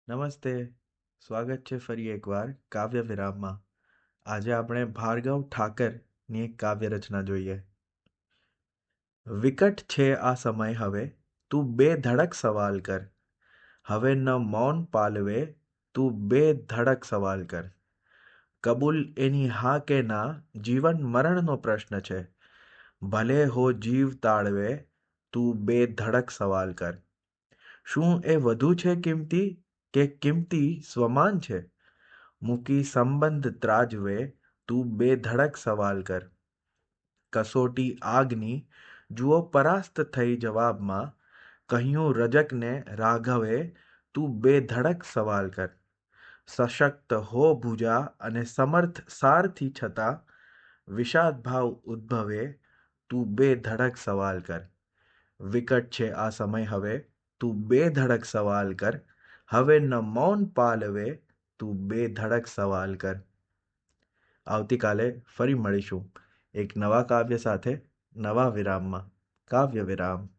નમસ્તે. સ્વાગત છે ફરી એકવાર કાવ્ય વિરામમાં. આજે આપણે ભાર્ગવ ઠાકરની એક કાવ્ય રચના જોઈએ. વિકટ છે આ સમય હવે, તું બે ધડક સવાલ કર. હવે ન મૌન પાલવે, તું બે ધડક સવાલ કર. કબૂલ એની હા કે ના, જીવન મરણનો પ્રશ્ન છે. ભલે હો જીવ તાળવે, તું બે ધડક સવાલ કર. શું એ વધુ છે કિંમતી કે કિંમતી સ્વમાન છે? મૂકી સંબંધ ત્રાજવે, તું બે ધડક સવાલ કર. કસોટી આગની જુઓ પરાસ્ત થઈ જવાબમાં, કહ્યું રજકને રાઘવે, તું બે ધડક સવાલ કર. સશક્ત હો ભુજા અને સમર્થ સારથી છતાં, વિષાદ ભાવ ઉદ્ભવે, તું બે ધડક સવાલ કર. વિકટ છે આ સમય હવે, તું બે ધડક સવાલ કર. હવે ન મૌન પાલવે, તું બે ધડક સવાલ કર. આવતીકાલે ફરી મળીશું એક નવા કાવ્ય સાથે, નવા વિરામમાં. કાવ્ય વિરામ.